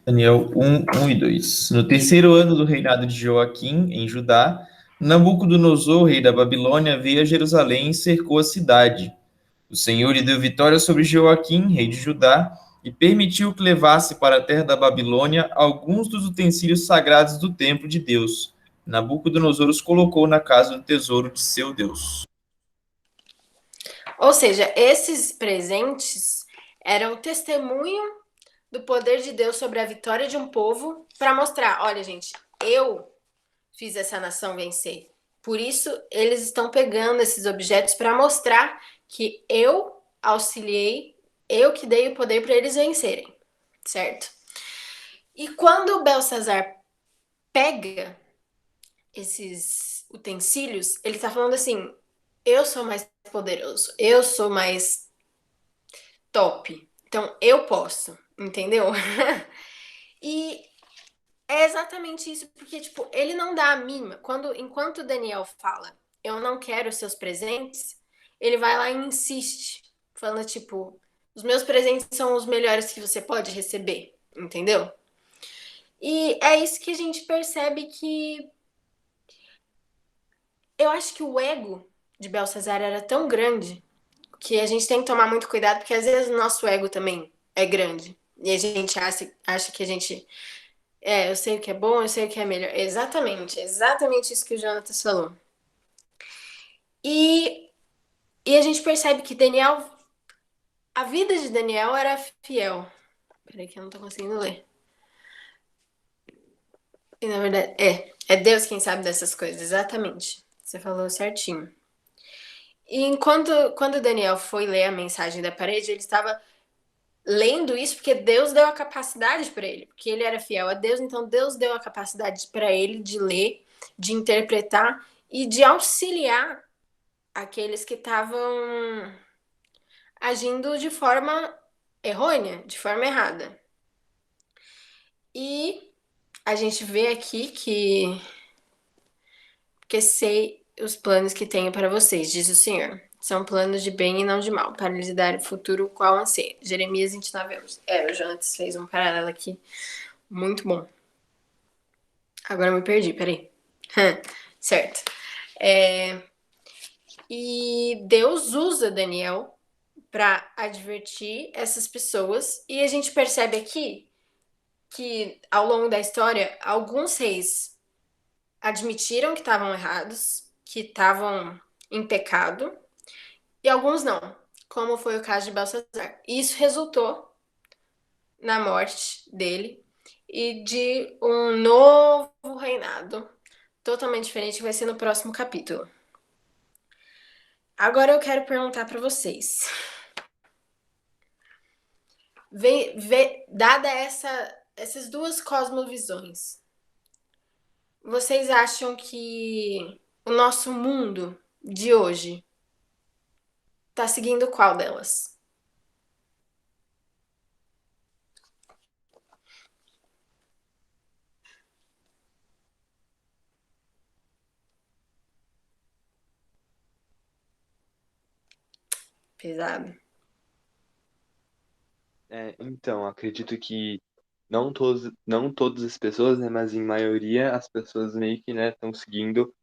Daniel 1 e 2. No terceiro ano do reinado de Joaquim, em Judá, Nabucodonosor, rei da Babilônia, veio a Jerusalém e cercou a cidade. O Senhor lhe deu vitória sobre Joaquim, rei de Judá, e permitiu que levasse para a terra da Babilônia alguns dos utensílios sagrados do templo de Deus. Nabucodonosor os colocou na casa do tesouro de seu Deus. Ou seja, esses presentes eram o testemunho do poder de Deus sobre a vitória de um povo para mostrar, olha, gente, eu fiz essa nação vencer. Por isso, eles estão pegando esses objetos para mostrar que eu auxiliei, eu que dei o poder para eles vencerem, certo? E quando Belsazar pega esses utensílios, ele está falando assim, eu sou mais poderoso, eu sou mais top, então eu posso, entendeu? E é exatamente isso, porque, tipo, ele não dá a mínima. Enquanto Daniel fala, eu não quero seus presentes, ele vai lá e insiste, falando, tipo, os meus presentes são os melhores que você pode receber, entendeu? E é isso que a gente percebe que... Eu acho que o ego de Belsazar era tão grande que a gente tem que tomar muito cuidado, porque às vezes o nosso ego também é grande. E a gente acha que a gente... eu sei o que é bom, eu sei o que é melhor. Exatamente isso que o Jonatas falou. E a gente percebe que a vida de Daniel era fiel. Peraí que eu não tô conseguindo ler. E na verdade, é Deus quem sabe dessas coisas, exatamente. Você falou certinho. E quando Daniel foi ler a mensagem da parede, ele estava lendo isso porque Deus deu a capacidade para ele, porque ele era fiel a Deus, então Deus deu a capacidade para ele de ler, de interpretar e de auxiliar aqueles que estavam agindo de forma errônea, de forma errada. E a gente vê aqui que sei os planos que tenho para vocês, diz o Senhor. São planos de bem e não de mal, para lhes dar o futuro qual anseia. Jeremias 29 anos. O Jonatas fez um paralelo aqui muito bom. Agora eu me perdi, peraí. Certo. E Deus usa Daniel para advertir essas pessoas. E a gente percebe aqui que, ao longo da história, alguns reis admitiram que estavam errados, que estavam em pecado, e alguns não, como foi o caso de Belsazar. Isso resultou na morte dele e de um novo reinado totalmente diferente que vai ser no próximo capítulo. Agora eu quero perguntar para vocês. Dada essas duas cosmovisões, vocês acham que o nosso mundo de hoje tá seguindo qual delas? Pesado. Então, acredito que não todas as pessoas, né, mas em maioria as pessoas meio que, né, estão seguindo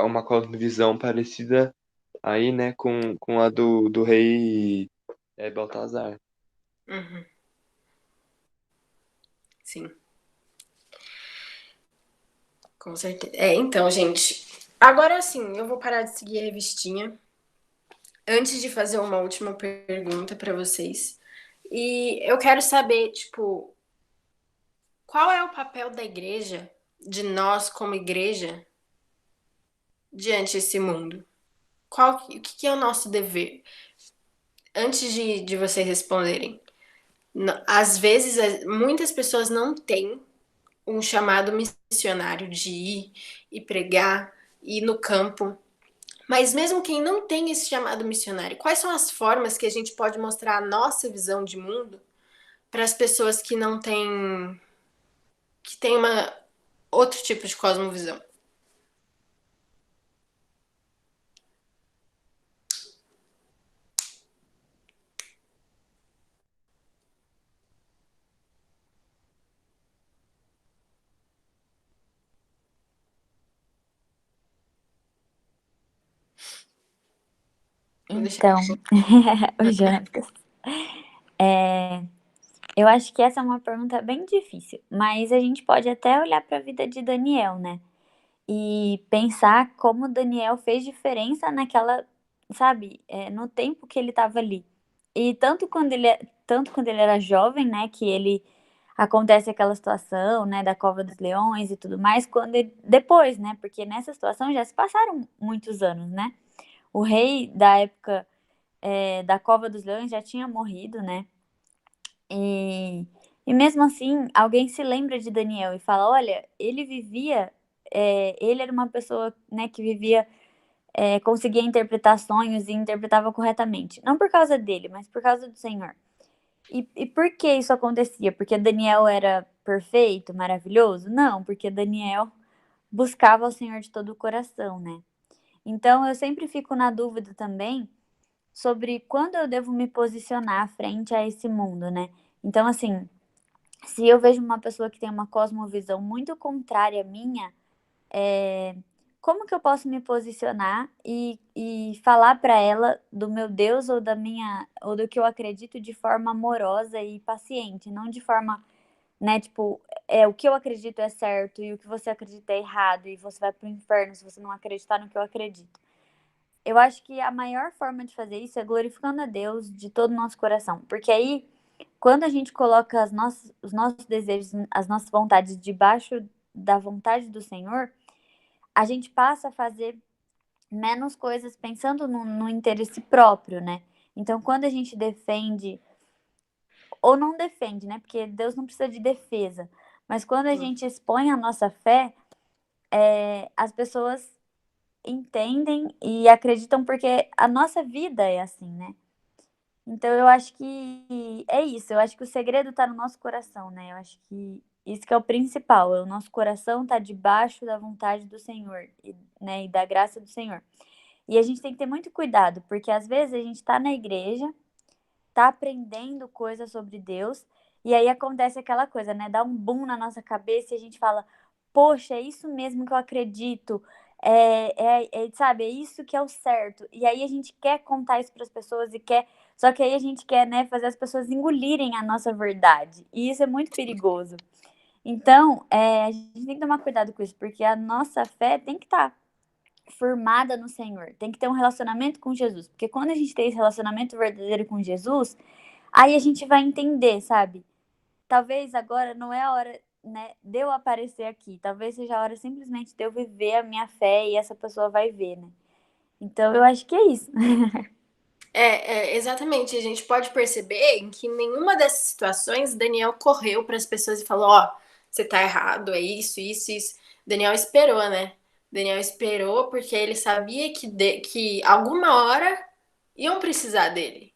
uma cosmovisão parecida aí, né, com a do rei Baltazar. Uhum. Sim, com certeza. Então, gente, agora sim, eu vou parar de seguir a revistinha antes de fazer uma última pergunta para vocês. E eu quero saber, tipo, qual é o papel da igreja, de nós como igreja, diante desse mundo? O que é o nosso dever? Antes de vocês responderem, às vezes muitas pessoas não têm um chamado missionário de ir e pregar, ir no campo. Mas mesmo quem não tem esse chamado missionário, quais são as formas que a gente pode mostrar a nossa visão de mundo para as pessoas que não têm, que têm outro tipo de cosmovisão? Então, o Jonatas. Eu acho que essa é uma pergunta bem difícil, mas a gente pode até olhar para a vida de Daniel, né? E pensar como Daniel fez diferença naquela, sabe, no tempo que ele estava ali. E tanto quando ele era jovem, né, que ele acontece aquela situação, né, da cova dos leões e tudo mais, depois, né, porque nessa situação já se passaram muitos anos, né? O rei da época da cova dos leões já tinha morrido, né? E mesmo assim, alguém se lembra de Daniel e fala: olha, ele vivia, ele era uma pessoa, né, que vivia, conseguia interpretar sonhos e interpretava corretamente. Não por causa dele, mas por causa do Senhor. E por que isso acontecia? Porque Daniel era perfeito, maravilhoso? Não, porque Daniel buscava o Senhor de todo o coração, né? Então eu sempre fico na dúvida também sobre quando eu devo me posicionar frente a esse mundo, né? Então, assim, se eu vejo uma pessoa que tem uma cosmovisão muito contrária à minha, como que eu posso me posicionar e falar para ela do meu Deus ou do que eu acredito de forma amorosa e paciente, não de forma, né, tipo, o que eu acredito é certo e o que você acredita é errado e você vai pro inferno se você não acreditar no que eu acredito. Eu acho que a maior forma de fazer isso é glorificando a Deus de todo o nosso coração, porque aí quando a gente coloca os nossos desejos, as nossas vontades debaixo da vontade do Senhor, a gente passa a fazer menos coisas pensando no interesse próprio, né? Então, quando a gente defende, ou não defende, né? Porque Deus não precisa de defesa, mas quando a gente expõe a nossa fé, as pessoas entendem e acreditam porque a nossa vida é assim, né? Então eu acho que é isso, eu acho que o segredo tá no nosso coração, né? Eu acho que isso que é o principal, o nosso coração tá debaixo da vontade do Senhor, né, e da graça do Senhor. E a gente tem que ter muito cuidado, porque às vezes a gente tá na igreja, tá aprendendo coisas sobre Deus, e aí acontece aquela coisa, né? Dá um boom na nossa cabeça e a gente fala, poxa, é isso mesmo que eu acredito. Sabe, é isso que é o certo. E aí a gente quer contar isso para as pessoas e quer. Só que aí a gente quer, né, fazer as pessoas engolirem a nossa verdade. E isso é muito perigoso. Então, a gente tem que tomar cuidado com isso, porque a nossa fé tem que estar formada no Senhor. Tem que ter um relacionamento com Jesus. Porque quando a gente tem esse relacionamento verdadeiro com Jesus, aí a gente vai entender, sabe? Talvez agora não é a hora, né, de eu aparecer aqui. Talvez seja a hora simplesmente de eu viver a minha fé e essa pessoa vai ver, né? Então eu acho que é isso. Exatamente. A gente pode perceber em que nenhuma dessas situações Daniel correu para as pessoas e falou: Ó, você tá errado, é isso, isso, isso. Daniel esperou, né? Daniel esperou porque ele sabia que alguma hora iam precisar dele,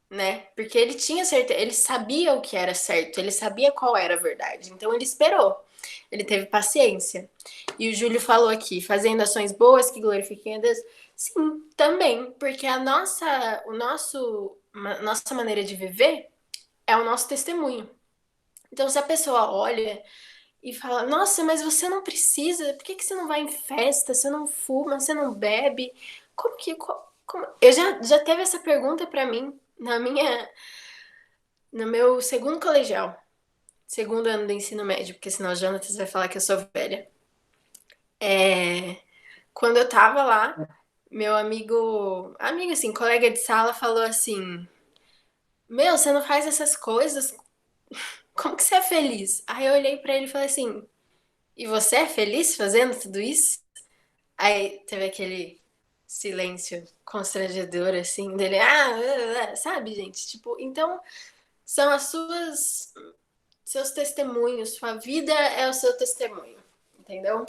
né? Porque ele tinha certeza, ele sabia o que era certo, ele sabia qual era a verdade. Então ele esperou, ele teve paciência. E o Júlio falou aqui, fazendo ações boas que glorifiquem a Deus. Sim, também, porque nossa maneira de viver é o nosso testemunho. Então, se a pessoa olha e fala, nossa, mas você não precisa, por que que você não vai em festa, você não fuma, você não bebe? Como que. Eu já teve essa pergunta pra mim no meu segundo colegial, segundo ano do ensino médio, porque senão o Jonatas vai falar que eu sou velha. Quando eu tava lá, meu amigo assim, colega de sala falou assim: Meu, você não faz essas coisas? Como que você é feliz? Aí eu olhei pra ele e falei assim: E você é feliz fazendo tudo isso? Aí teve aquele silêncio constrangedor assim dele, sabe, gente? Tipo, então são seus testemunhos, sua vida é o seu testemunho, entendeu?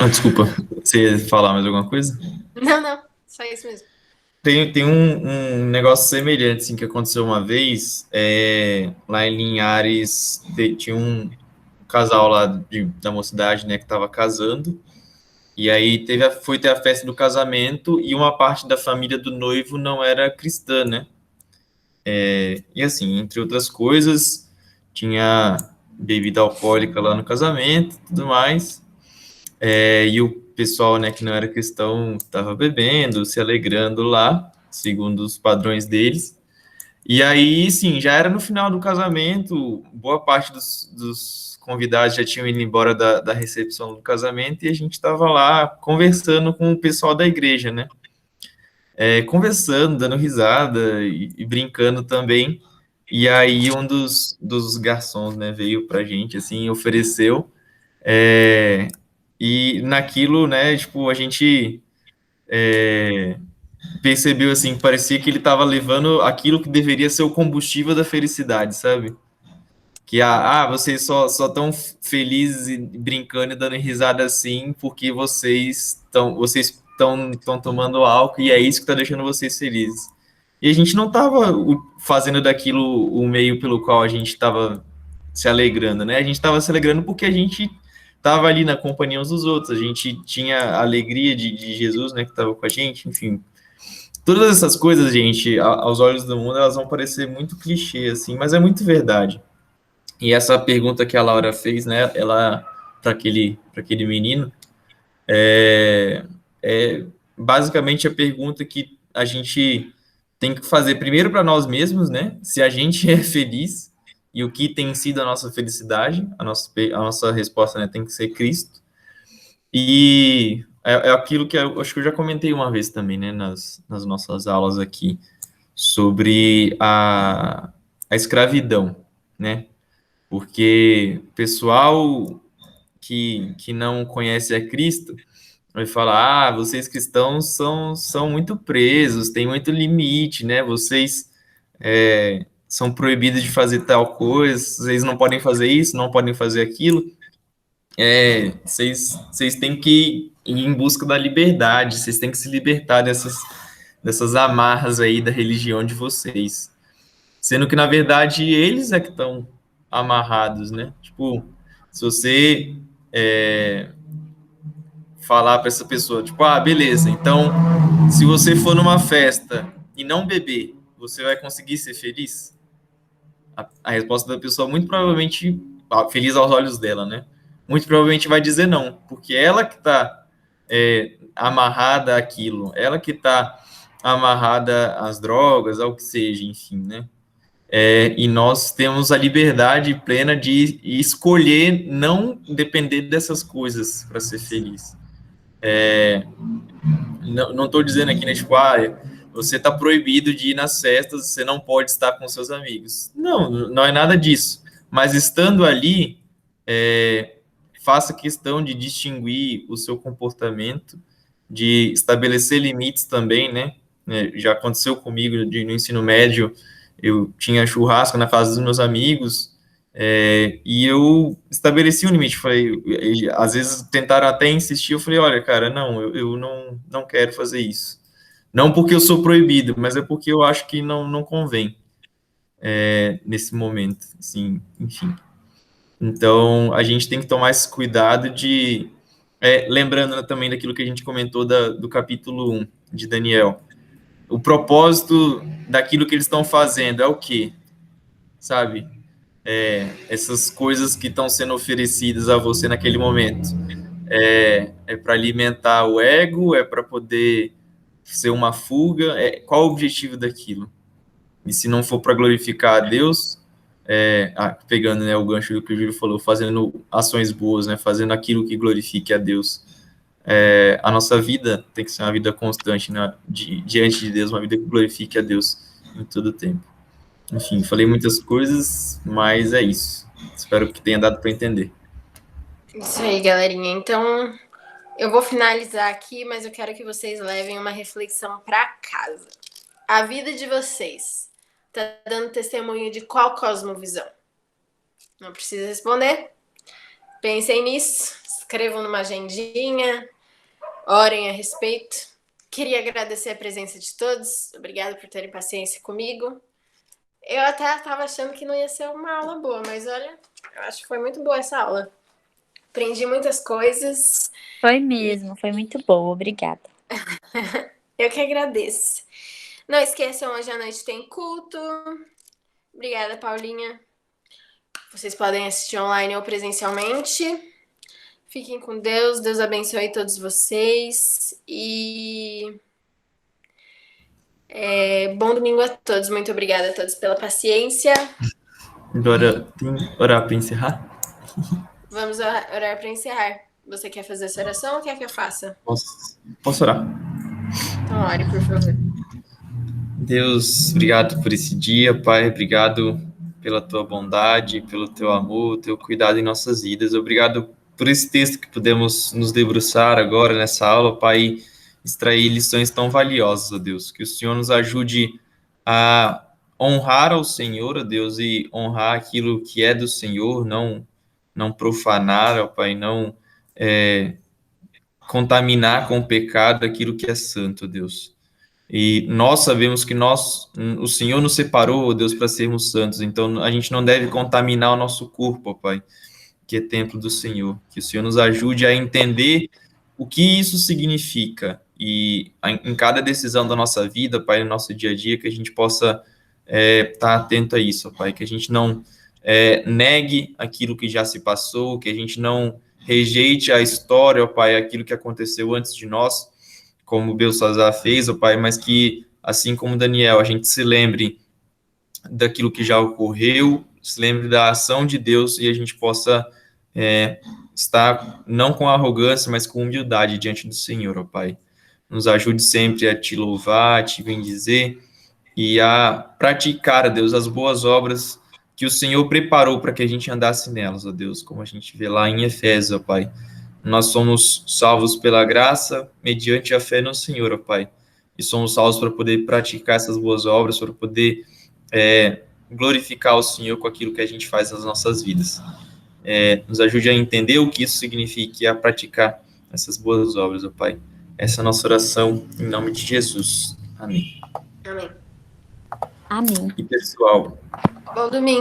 Desculpa, você ia falar mais alguma coisa? Não, só isso mesmo. Tem um negócio semelhante assim, que aconteceu uma vez, lá em Linhares, tinha um casal lá da mocidade, né, que estava casando, e aí foi ter a festa do casamento, e uma parte da família do noivo não era cristã, né? E assim, entre outras coisas, tinha bebida alcoólica lá no casamento e tudo mais. E o pessoal, né, que não era cristão estava bebendo, se alegrando lá, segundo os padrões deles. E aí, sim, já era no final do casamento, boa parte dos convidados já tinham ido embora da recepção do casamento e a gente estava lá conversando com o pessoal da igreja, né? Conversando, dando risada e brincando também. E aí um dos garçons, né, veio pra gente, assim, ofereceu. E naquilo, né, tipo, a gente percebeu, assim, parecia que ele estava levando aquilo que deveria ser o combustível da felicidade, sabe? Que, vocês só tão felizes e brincando e dando risada assim porque vocês estão tomando álcool e é isso que está deixando vocês felizes. E a gente não estava fazendo daquilo o meio pelo qual a gente estava se alegrando, né? A gente estava se alegrando porque a gente estava ali na companhia uns dos outros, a gente tinha a alegria de Jesus, né, que estava com a gente, enfim. Todas essas coisas, gente, aos olhos do mundo, elas vão parecer muito clichê, assim, mas é muito verdade. E essa pergunta que a Laura fez, né, ela para aquele menino, é basicamente a pergunta que a gente tem que fazer primeiro para nós mesmos, né? Se a gente é feliz e o que tem sido a nossa felicidade, a nossa resposta, né, tem que ser Cristo. E é aquilo que eu acho que eu já comentei uma vez também, né, nas nossas aulas aqui, sobre a escravidão, né? Porque o pessoal que não conhece a Cristo, Vai falar, vocês cristãos são muito presos, tem muito limite, né? Vocês são proibidos de fazer tal coisa, vocês não podem fazer isso, não podem fazer aquilo. Vocês têm que ir em busca da liberdade, vocês têm que se libertar dessas amarras aí da religião de vocês. Sendo que, na verdade, eles é que estão amarrados, né? Tipo, se você falar para essa pessoa, tipo, beleza, então, se você for numa festa e não beber, você vai conseguir ser feliz? A resposta da pessoa, muito provavelmente, feliz aos olhos dela, né? Muito provavelmente vai dizer não, porque ela que está amarrada àquilo, ela que está amarrada às drogas, ao que seja, enfim, né? E nós temos a liberdade plena de escolher não depender dessas coisas para ser feliz. Não estou dizendo aqui, né, tipo, você está proibido de ir nas festas, você não pode estar com seus amigos. Não é nada disso. Mas estando ali, faça questão de distinguir o seu comportamento, de estabelecer limites também, né? Já aconteceu comigo no ensino médio, eu tinha churrasco na casa dos meus amigos, e eu estabeleci um limite. Às vezes tentaram até insistir, eu falei, olha, cara, não, eu não quero fazer isso. Não porque eu sou proibido, mas é porque eu acho que não convém nesse momento, assim, enfim. Então, a gente tem que tomar esse cuidado de... lembrando também daquilo que a gente comentou do capítulo 1 de Daniel. O propósito daquilo que eles estão fazendo é o quê? Sabe? Essas coisas que estão sendo oferecidas a você naquele momento. Para alimentar o ego? É para poder ser uma fuga? Qual o objetivo daquilo? E se não for para glorificar a Deus, pegando, né, o gancho do que o Júlio falou, fazendo ações boas, né, fazendo aquilo que glorifique a Deus. A nossa vida tem que ser uma vida constante, né, diante de Deus, uma vida que glorifique a Deus em todo o tempo. Enfim, falei muitas coisas, mas é isso. Espero que tenha dado para entender. Isso aí, galerinha. Então, eu vou finalizar aqui, mas eu quero que vocês levem uma reflexão para casa. A vida de vocês está dando testemunho de qual cosmovisão? Não precisa responder. Pensem nisso, escrevam numa agendinha, orem a respeito. Queria agradecer a presença de todos. Obrigada por terem paciência comigo. Eu até estava achando que não ia ser uma aula boa, mas olha, eu acho que foi muito boa essa aula. Aprendi muitas coisas. Foi mesmo, foi muito boa, obrigada. Eu que agradeço. Não esqueçam, hoje à noite tem culto. Obrigada, Paulinha. Vocês podem assistir online ou presencialmente. Fiquem com Deus. Deus abençoe todos vocês. E bom domingo a todos. Muito obrigada a todos pela paciência. Agora, tem orar para encerrar? Vamos orar para encerrar. Você quer fazer essa oração ou quer que eu faça? Posso orar? Então, ore, por favor. Deus, obrigado por esse dia, Pai. Obrigado pela tua bondade, pelo teu amor, teu cuidado em nossas vidas. Obrigado por esse texto que pudemos nos debruçar agora nessa aula, Pai, extrair lições tão valiosas, ó Deus. Que o Senhor nos ajude a honrar ao Senhor, ó Deus, e honrar aquilo que é do Senhor, não profanar, ó Pai, não contaminar com o pecado aquilo que é santo, ó Deus. E nós sabemos que o Senhor nos separou, ó Deus, para sermos santos, então a gente não deve contaminar o nosso corpo, ó Pai, que é templo do Senhor. Que o Senhor nos ajude a entender o que isso significa e em cada decisão da nossa vida, Pai, no nosso dia a dia, que a gente possa estar atento a isso, ó Pai, que a gente não negue aquilo que já se passou, que a gente não rejeite a história, ó Pai, aquilo que aconteceu antes de nós, como Belsazar fez, ó Pai, mas que, assim como Daniel, a gente se lembre daquilo que já ocorreu, se lembre da ação de Deus e a gente possa estar não com arrogância, mas com humildade diante do Senhor, ó Pai. Nos ajude sempre a te louvar, a te bendizer e a praticar, ó Deus, as boas obras que o Senhor preparou para que a gente andasse nelas, ó Deus, como a gente vê lá em Efésios, ó Pai. nós somos salvos pela graça, mediante a fé no Senhor, ó Pai. E somos salvos para poder praticar essas boas obras, para poder glorificar o Senhor com aquilo que a gente faz nas nossas vidas. Nos ajude a entender o que isso significa e a praticar essas boas obras, ó Pai. Essa é a nossa oração, em nome de Jesus. Amém. Amém. Amém. E, pessoal, Bom domingo.